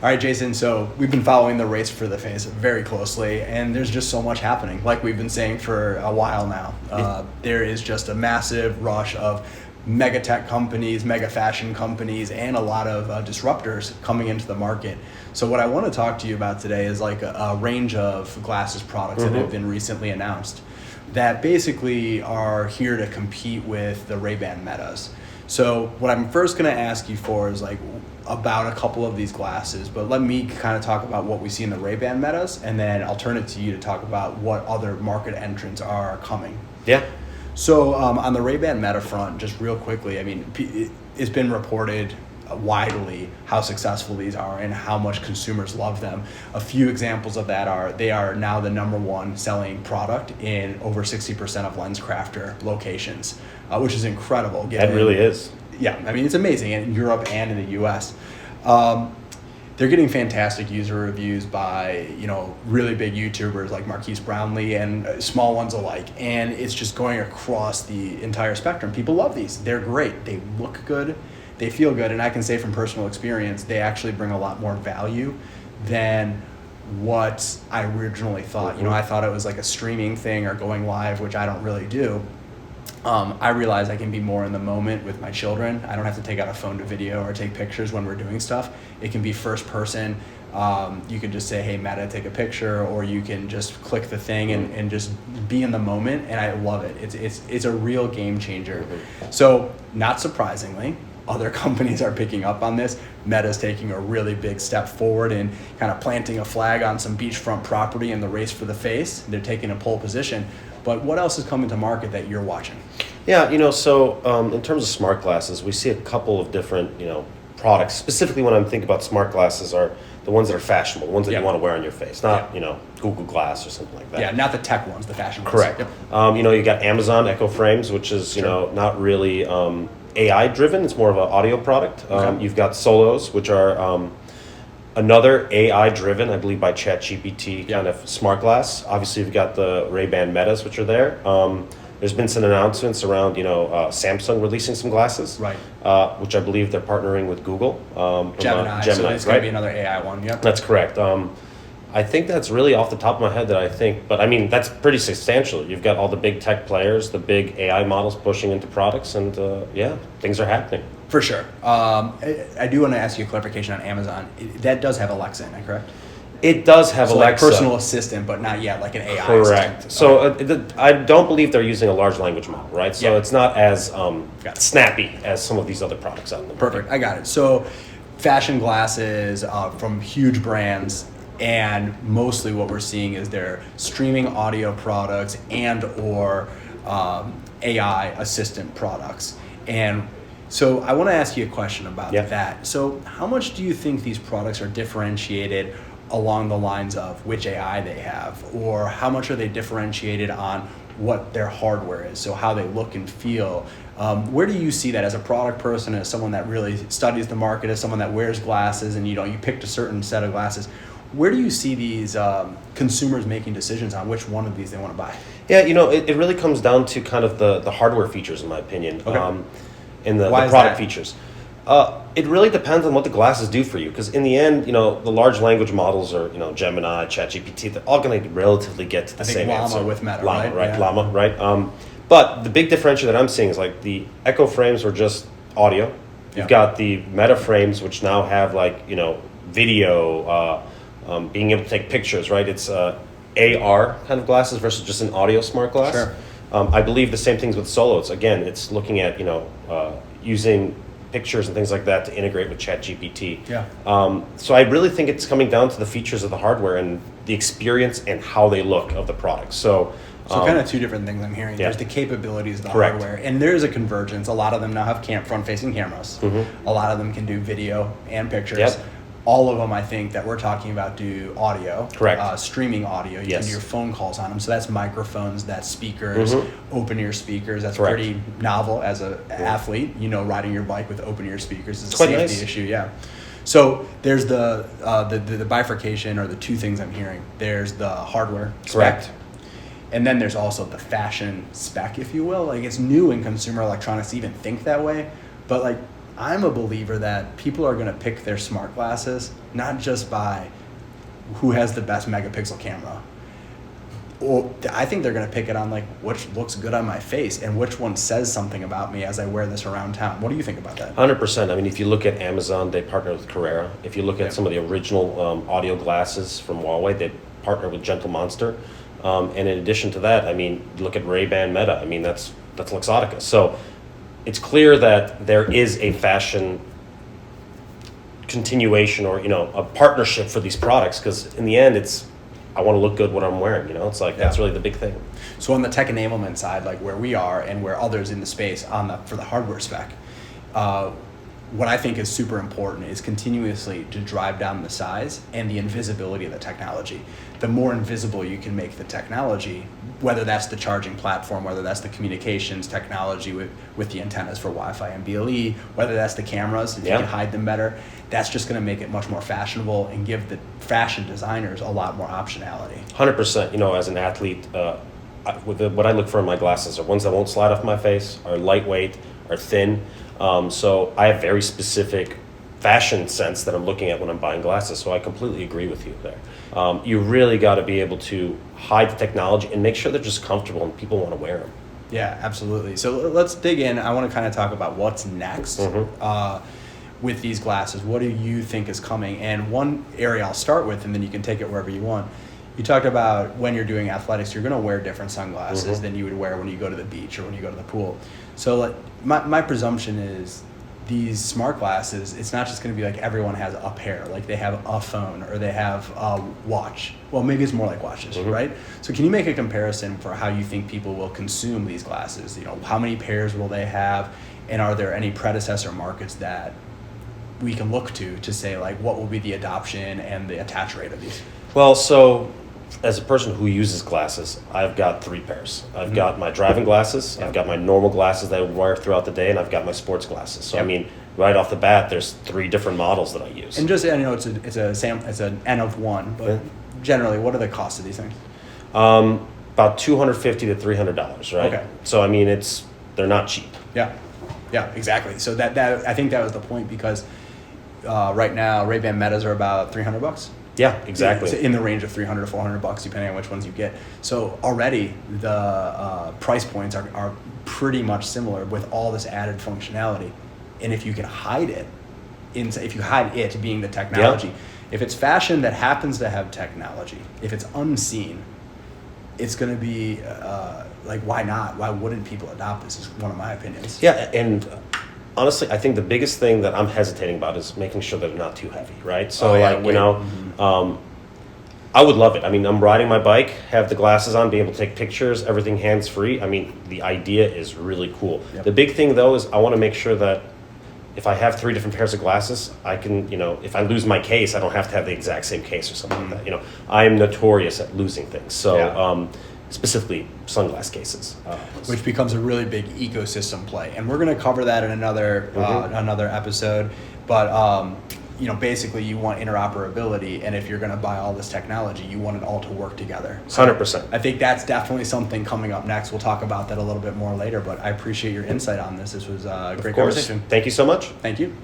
All right, Jason, so we've been following the race for the face very closely, and there's just so much happening, like we've been saying for a while now. There is just a massive rush of mega tech companies, mega fashion companies, and a lot of disruptors coming into the market. So what I want to talk to you about today is like a range of glasses products that have been recently announced that basically are here to compete with the Ray-Ban Metas. So what I'm first going to ask you for is like about a couple of these glasses, but let me kind of talk about what we see in the Ray-Ban Metas, and then I'll turn it to you to talk about what other market entrants are coming. Yeah. So on the Ray-Ban Meta front, just real quickly, I mean, it's been reported widely how successful these are and how much consumers love them. A few examples of that are they are now the number one selling product in over 60% of LensCrafter locations, which is incredible. That really is. Yeah, I mean, it's amazing in Europe and in the US. They're getting fantastic user reviews by, really big YouTubers like Marquise Brownlee and small ones alike. And it's just going across the entire spectrum. People love these. They're great. They look good. They feel good. And I can say from personal experience, they actually bring a lot more value than what I originally thought. I thought it was like a streaming thing or going live, which I don't really do. I realize I can be more in the moment with my children. I don't have to take out a phone to video or take pictures when we're doing stuff. It can be first person. You can just say, hey, Meta, take a picture, or you can just click the thing and just be in the moment, and I love it. It's a real game changer. So not surprisingly, other companies are picking up on this. Meta's taking a really big step forward and kind of planting a flag on some beachfront property in the race for the face. They're taking a pole position. But what else is coming to market that you're watching? Yeah, so in terms of smart glasses, we see a couple of different, products. Specifically when I'm thinking about smart glasses are the ones that are fashionable, the ones that you want to wear on your face, not, Google Glass or something like that. Yeah, not the tech ones, the fashion ones. Correct. Yep. You got Amazon Echo Frames, which is, not really AI driven. It's more of an audio product. You've got Solos, which are another AI driven, I believe by ChatGPT kind of smart glass. Obviously, you've got the Ray-Ban Metas, which are there. There's been some announcements around, Samsung releasing some glasses, right? Which I believe they're partnering with Google. Gemini, so it's going to be another AI one. Yep. That's correct. I think that's really off the top of my head but I mean, that's pretty substantial. You've got all the big tech players, the big AI models pushing into products, and things are happening. For sure. I do want to ask you a clarification on Amazon. That does have Alexa in it, correct? It does have so Alexa. Like personal assistant, but not yet like an AI Correct. assistant. So I don't believe they're using a large language model, right? So it's not as snappy as some of these other products out there. Perfect. I got it. So fashion glasses from huge brands, and mostly what we're seeing is their streaming audio products and or AI assistant products. And so I want to ask you a question about that. So how much do you think these products are differentiated along the lines of which AI they have, or how much are they differentiated on what their hardware is, so how they look and feel? Where do you see that as a product person, as someone that really studies the market, as someone that wears glasses and you picked a certain set of glasses? Where do you see these consumers making decisions on which one of these they want to buy? Yeah, it really comes down to kind of the hardware features, in my opinion. Okay. And the product features. It really depends on what the glasses do for you, because in the end, the large language models are, Gemini, ChatGPT, they're all going to relatively get to the same answer. Llama with Meta, Llama, right? Yeah. Llama, right? But the big differentiator that I'm seeing is like the Echo Frames are just audio. You've got the Meta Frames, which now have video, being able to take pictures, right? It's AR kind of glasses versus just an audio smart glass. Sure. I believe the same things with Solos. Again, it's looking at using pictures and things like that to integrate with ChatGPT. Yeah. So I really think it's coming down to the features of the hardware and the experience and how they look of the product. So kind of two different things I'm hearing. Yeah. There's the capabilities of the Correct. hardware, and there is a convergence. A lot of them now have front-facing cameras. A lot of them can do video and pictures. Yep. All of them, I think, that we're talking about do audio. Correct. Streaming audio. You can do your phone calls on them. So that's microphones, that's speakers, open-ear speakers. That's Correct. pretty novel as an athlete. riding your bike with open-ear speakers is a Quite safety nice. issue. Yeah. So there's the bifurcation, or the two things I'm hearing. There's the hardware spec. Correct. And then there's also the fashion spec, if you will. Like, it's new in consumer electronics to even think that way. But like, I'm a believer that people are going to pick their smart glasses not just by who has the best megapixel camera. Well, I think they're going to pick it on like which looks good on my face and which one says something about me as I wear this around town. What do you think about that? 100%. I mean, if you look at Amazon, they partner with Carrera. If you look at Yeah. some of the original audio glasses from Huawei, they partner with Gentle Monster. And in addition to that, I mean, look at Ray-Ban Meta. I mean, that's Luxottica. So it's clear that there is a fashion continuation or, a partnership for these products, because in the end, I want to look good what I'm wearing, It's like, that's really the big thing. So on the tech enablement side, like where we are and where others in the space for the hardware spec, what I think is super important is continuously to drive down the size and the invisibility of the technology. The more invisible you can make the technology, whether that's the charging platform, whether that's the communications technology with the antennas for Wi-Fi and BLE, whether that's the cameras, if you can hide them better, that's just going to make it much more fashionable and give the fashion designers a lot more optionality. 100%. As an athlete, what I look for in my glasses are ones that won't slide off my face, are lightweight, are thin. So I have very specific fashion sense that I'm looking at when I'm buying glasses. So I completely agree with you there. You really got to be able to hide the technology and make sure they're just comfortable and people want to wear them. Yeah, absolutely. So let's dig in. I want to kind of talk about what's next with these glasses. What do you think is coming? And one area I'll start with, and then you can take it wherever you want. You talked about when you're doing athletics, you're going to wear different sunglasses than you would wear when you go to the beach or when you go to the pool. So my presumption is these smart glasses, it's not just going to be like everyone has a pair, like they have a phone or they have a watch. Well, maybe it's more like watches, right? So can you make a comparison for how you think people will consume these glasses? How many pairs will they have? And are there any predecessor markets that we can look to say like what will be the adoption and the attach rate of these? Well, so as a person who uses glasses, I've got 3 pairs. I've got my driving glasses, I've got my normal glasses that I wear throughout the day, and I've got my sports glasses. So I mean, right off the bat, there's 3 different models that I use. And just it's an N of 1, but generally, what are the costs of these things? About $250 to $300, right? Okay. So I mean, they're not cheap. Yeah, exactly. So that I think that was the point, because right now Ray-Ban Metas are about $300. Yeah, exactly. It's in the range of $300 to $400, depending on which ones you get. So already the price points are pretty much similar with all this added functionality. And if you can hide it, if you hide it being the technology, if it's fashion that happens to have technology, if it's unseen, it's going to be like, why not? Why wouldn't people adopt this? Is one of my opinions. Yeah, and honestly, I think the biggest thing that I'm hesitating about is making sure that they're not too heavy, right? So, I would love it. I mean, I'm riding my bike, have the glasses on, be able to take pictures, everything hands-free. I mean, the idea is really cool. Yep. The big thing, though, is I want to make sure that if I have 3 different pairs of glasses, I can, if I lose my case, I don't have to have the exact same case or something like that. I am notorious at losing things. So, specifically sunglass cases. Which becomes a really big ecosystem play. And we're going to cover that in another episode. But, basically you want interoperability. And if you're going to buy all this technology, you want it all to work together. So 100%. I think that's definitely something coming up next. We'll talk about that a little bit more later. But I appreciate your insight on this. This was a great conversation. Thank you so much. Thank you.